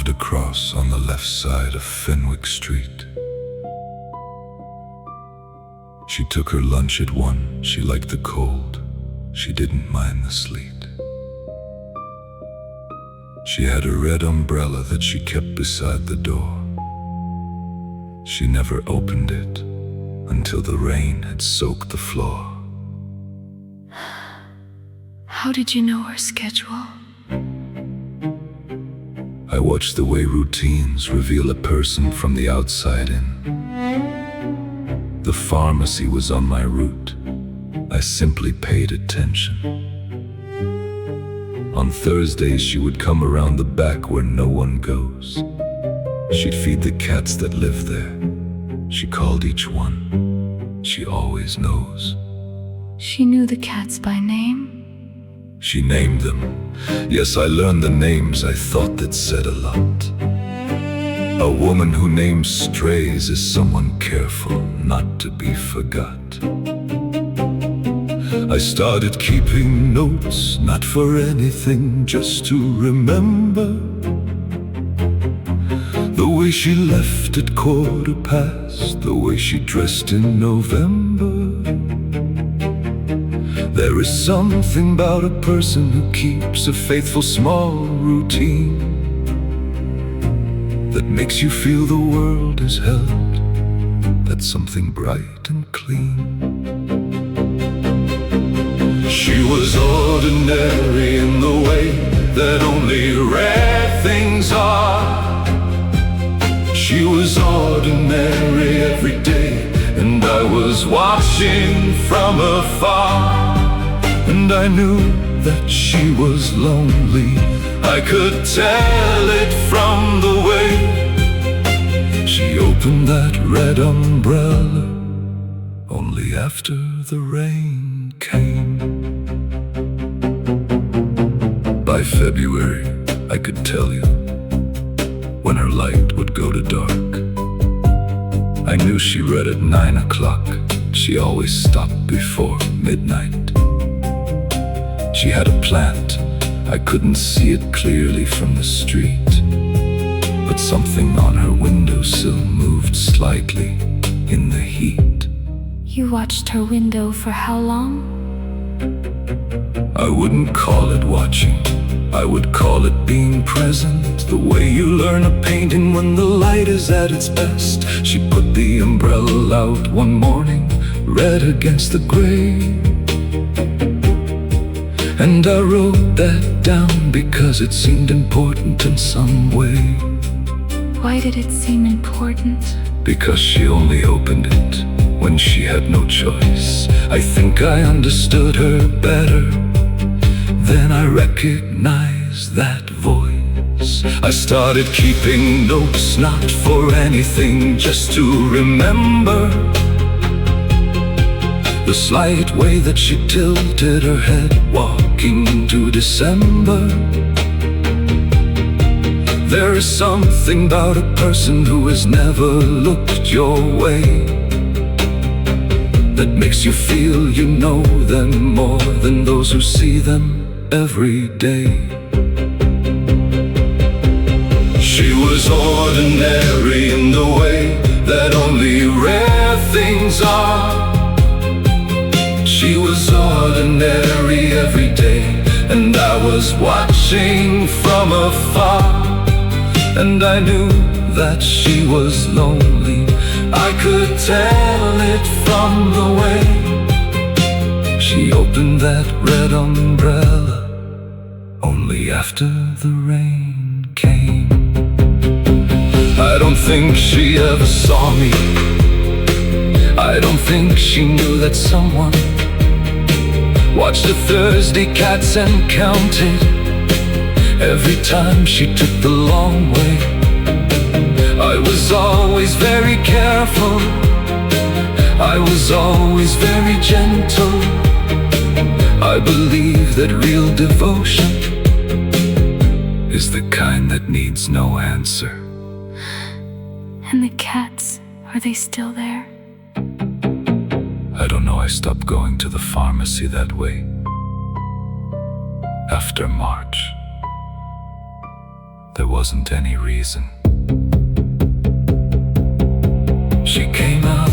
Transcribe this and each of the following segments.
lived across on the left side of Fenwick Street. She took her lunch at 1. She liked the cold. She didn't mind the sleet. She had a red umbrella that she kept beside the door. She never opened it until the rain had soaked the floor. How did you know her schedule? I watched the way routines reveal a person from the outside in. The pharmacy was on my route. I simply paid attention. On Thursdays she would come around the back where no one goes. She'd feed the cats that live there. She called each one. She always knows. She knew the cats by name? She named them. Yes, I learned the names. I thought that said a lot. A woman who names strays is someone careful not to be forgot. I started keeping notes, not for anything, just to remember the way she left at 1:15, the way she dressed in November. There is something about a person who keeps a faithful small routine that makes you feel the world is held. That's something bright and clean. She was ordinary in the way that only rare things are. She was ordinary every day, and I was watching from afar. And I knew that she was lonely. I could tell it from the way she opened that red umbrella only after the rain came. By February, I could tell you when her light would go to dark. I knew she read at 9 o'clock. She always stopped before midnight. She had a plant. I couldn't see it clearly from the street, but something on her windowsill moved slightly in the heat. You watched her window for how long? I wouldn't call it watching. I would call it being present. The way you learn a painting when the light is at its best. She put the umbrella out one morning, red against the gray. And I wrote that down because it seemed important in some way. Why did it seem important? Because she only opened it when she had no choice. I think I understood her better. Then I recognized that voice. I started keeping notes, not for anything, just to remember the slight way that she tilted her head walking into December. There is something about a person who has never looked your way that makes you feel you know them more than those who see them every day. She was ordinary in the way that only rare things are. She was ordinary every day, and I was watching from afar. And I knew that she was lonely. I could tell it from the way she opened that red umbrella only after the rain came. I don't think she ever saw me. I don't think she knew that someone watched the Thursday cats and counted every time she took the long way. I was always very careful. I was always very gentle. I believe that real devotion is the kind that needs no answer. And the cats, are they still there? I don't know. I stopped going to the pharmacy that way after March. there wasn't any reason. She came out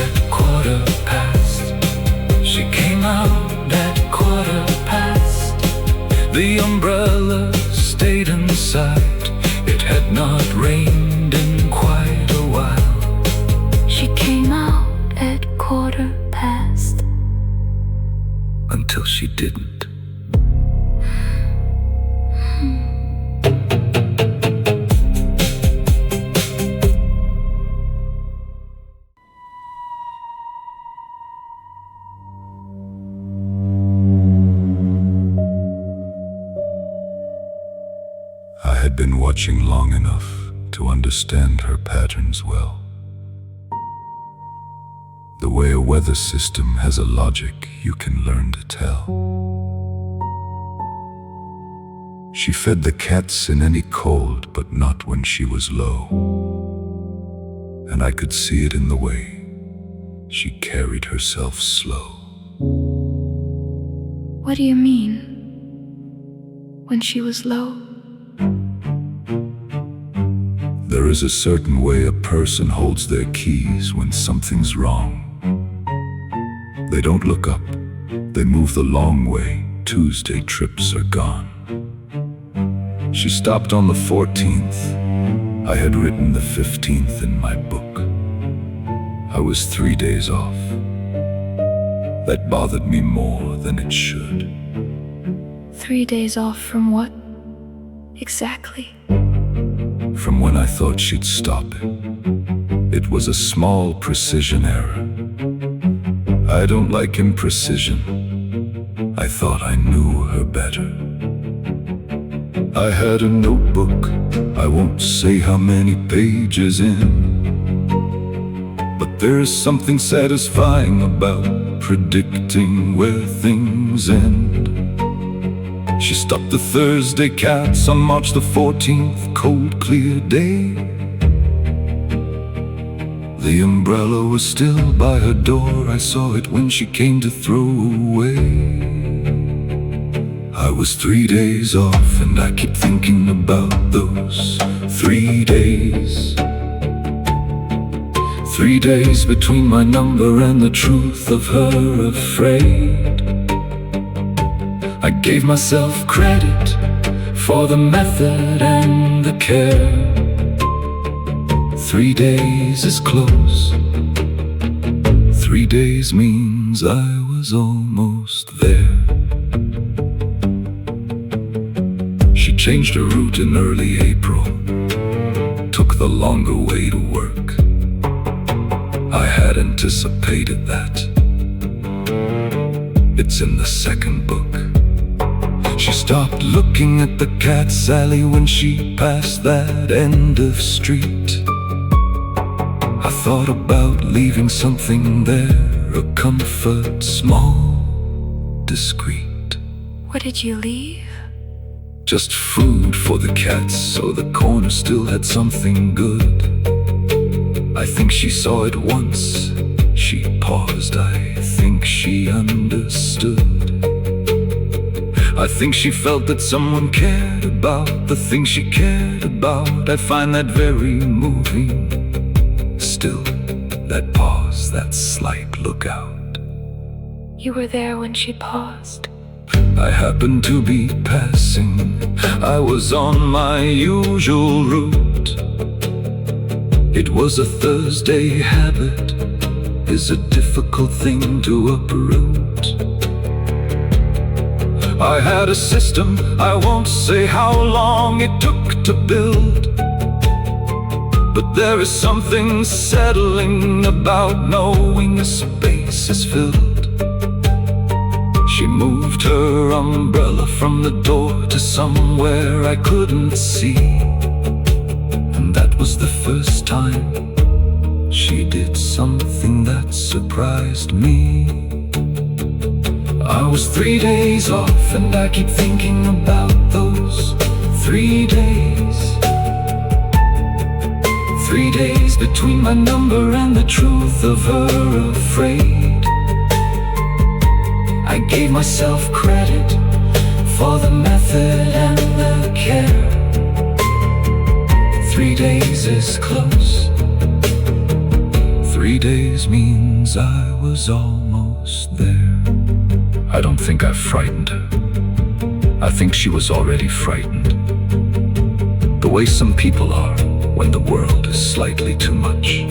at 1:15. She came out at 1:15. The umbrella stayed inside. It had not rained in quite a while. She came out at 1:15. Until she didn't. I had been watching long enough to understand her patterns well. The way a weather system has a logic you can learn to tell. She fed the cats in any cold, but not when she was low. And I could see it in the way she carried herself slow. What do you mean? When she was low? There is a certain way a person holds their keys when something's wrong. They don't look up, they move the long way. Tuesday trips are gone. She stopped on the 14th. I had written the 15th in my book. I was 3 days off. That bothered me more than it should. 3 days off from what? Exactly. From when I thought she'd stop it. It was a small precision error. I don't like imprecision. I thought I knew her better. I had a notebook, I won't say how many pages in, but there's something satisfying about predicting where things end. She stopped the Thursday cats on March the 14th, cold, clear day. The umbrella was still by her door. I saw it when she came to throw away. I was 3 days off, and I keep thinking about those 3 days. 3 days between my number and the truth of her afraid. I gave myself credit for the method and the care. 3 days is close. 3 days means I was almost there. She changed her route in early April, took the longer way to work. I had anticipated that. It's in the second book. She stopped looking at the cat's alley when she passed that end of street. I thought about leaving something there, a comfort, small, discreet. What did you leave? Just food for the cats, so the corner still had something good. I think she saw it once. She paused, I think she understood. I think she felt that someone cared about the things she cared about. I find that very moving. Still, that pause, that slight look out. You were there when she paused. I happened to be passing. I was on my usual route. It was a Thursday habit, is a difficult thing to uproot. I had a system, I won't say how long it took to build, but there is something settling about knowing a space is filled. She moved her umbrella from the door to somewhere I couldn't see, and that was the first time she did something that surprised me. I was 3 days off, and I keep thinking about those 3 days. 3 days between my number and the truth of her afraid. I gave myself credit for the method and the care. 3 days is close. 3 days means I was almost there. I don't think I frightened her. I think she was already frightened. The way some people are when the world is slightly too much.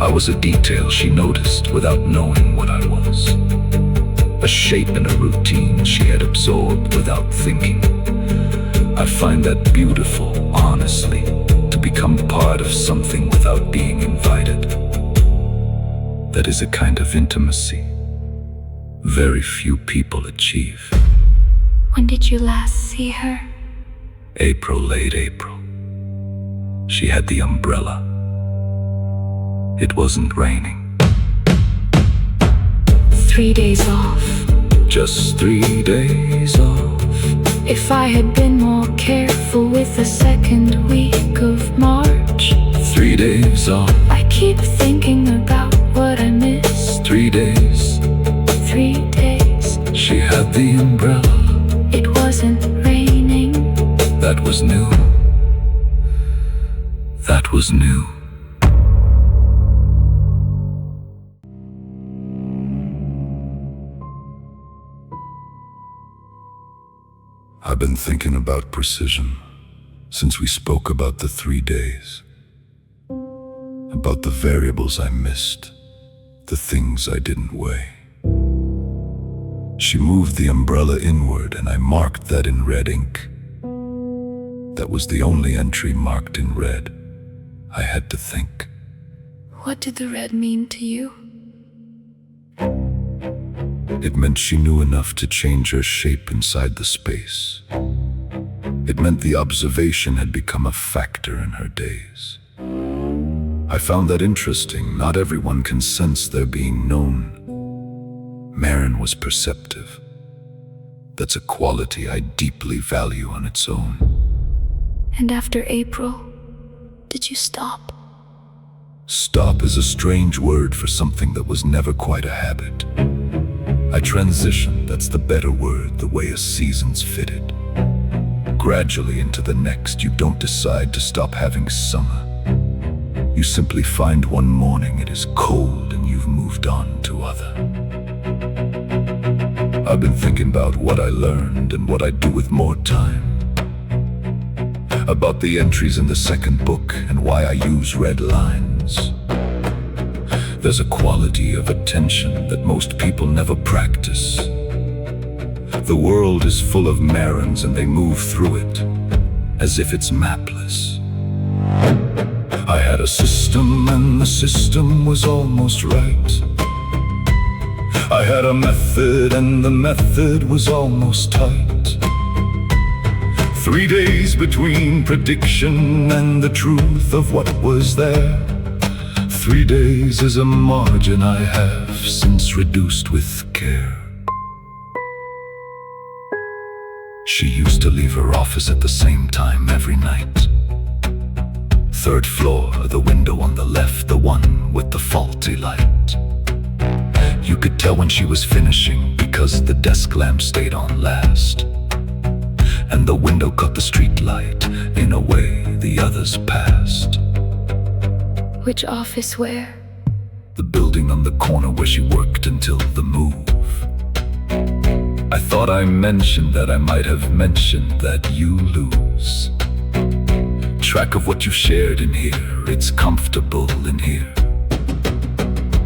I was a detail she noticed without knowing what I was. A shape in a routine she had absorbed without thinking. I find that beautiful, honestly, to become part of something without being invited. That is a kind of intimacy very few people achieve. When did you last see her? April, late April. She had the umbrella. It wasn't raining. 3 days off. Just 3 days off. If I had been more careful with the second week of March. 3 days off. I keep thinking about what I missed. 3 days. 3 days. She had the umbrella. It wasn't raining. That was new. That was new. I've been thinking about precision since we spoke about the 3 days. About the variables I missed, the things I didn't weigh. She moved the umbrella inward and I marked that in red ink. That was the only entry marked in red. I had to think. What did the red mean to you? It meant she knew enough to change her shape inside the space. It meant the observation had become a factor in her days. I found that interesting. Not everyone can sense they're being known. Marin was perceptive. That's a quality I deeply value on its own. And after April, did you stop? Stop is a strange word for something that was never quite a habit. I transitioned, that's the better word, the way a season's fitted. Gradually into the next, you don't decide to stop having summer. You simply find one morning it is cold and you've moved on to other. I've been thinking about what I learned and what I'd do with more time. About the entries in the second book and why I use red lines. There's a quality of attention that most people never practice. The world is full of Marins and they move through it as if it's mapless. I had a system and the system was almost right. I had a method and the method was almost tight. 3 days between prediction and the truth of what was there. 3 days is a margin I have since reduced with care. She used to leave her office at the same time every night. 3rd floor, the window on the left, the one with the faulty light. You could tell when she was finishing because the desk lamp stayed on last. And the window caught the street light in a way the others passed. Which office where? The building on the corner where she worked until the move. I thought I mentioned that I might have mentioned that you lose track of what you shared in here. It's comfortable in here.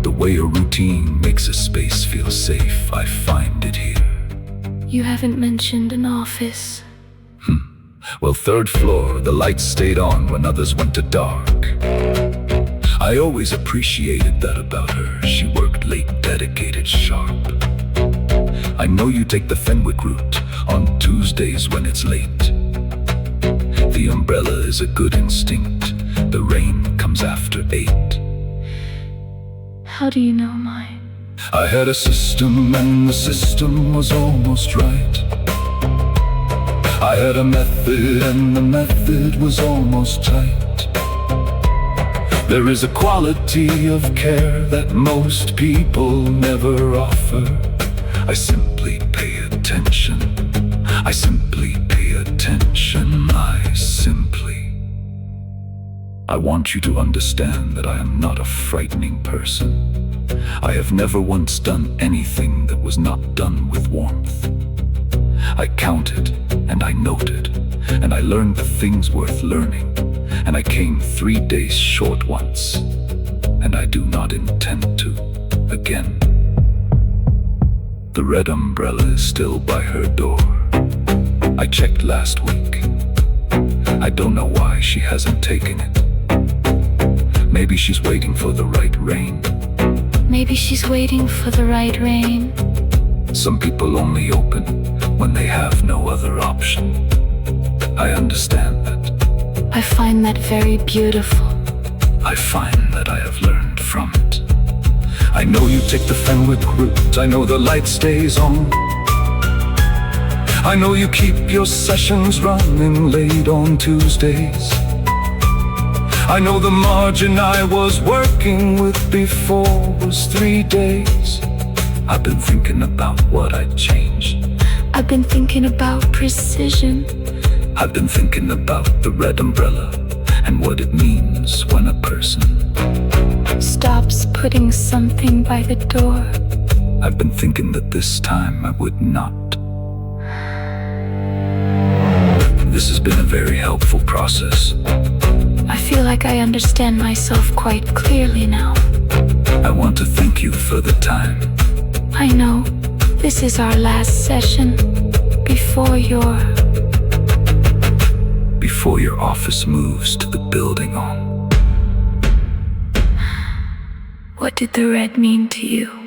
The way a routine makes a space feel safe, I find it here. You haven't mentioned an office. Well, 3rd floor, the lights stayed on when others went to dark. I always appreciated that about her. She worked late, dedicated, sharp. I know you take the Fenwick route on Tuesdays when it's late. The umbrella is a good instinct. The rain comes after 8. How do you know mine? I had a system and the system was almost right. I had a method and the method was almost tight. There is a quality of care that most people never offer. I simply pay attention. I simply pay attention. I simply I want you to understand that I am not a frightening person. I have never once done anything that was not done with warmth. I counted, and I noted, and I learned the things worth learning, and I came 3 days short once, and I do not intend to again. The red umbrella is still by her door. I checked last week. I don't know why she hasn't taken it. Maybe she's waiting for the right rain. Maybe she's waiting for the right rain. Some people only open when they have no other option. I understand that. I find that very beautiful. I find that I have learned from it. I know you take the Fenwick route. I know the light stays on. I know you keep your sessions running late on Tuesdays. I know the margin I was working with before was 3 days. I've been thinking about what I'd change. I've been thinking about precision. I've been thinking about the red umbrella and what it means when a person stops putting something by the door. I've been thinking that this time I would not. This has been a very helpful process. I feel like I understand myself quite clearly now. I want to thank you for the time. I know this is our last session before your office moves to the building on. What did the red mean to you?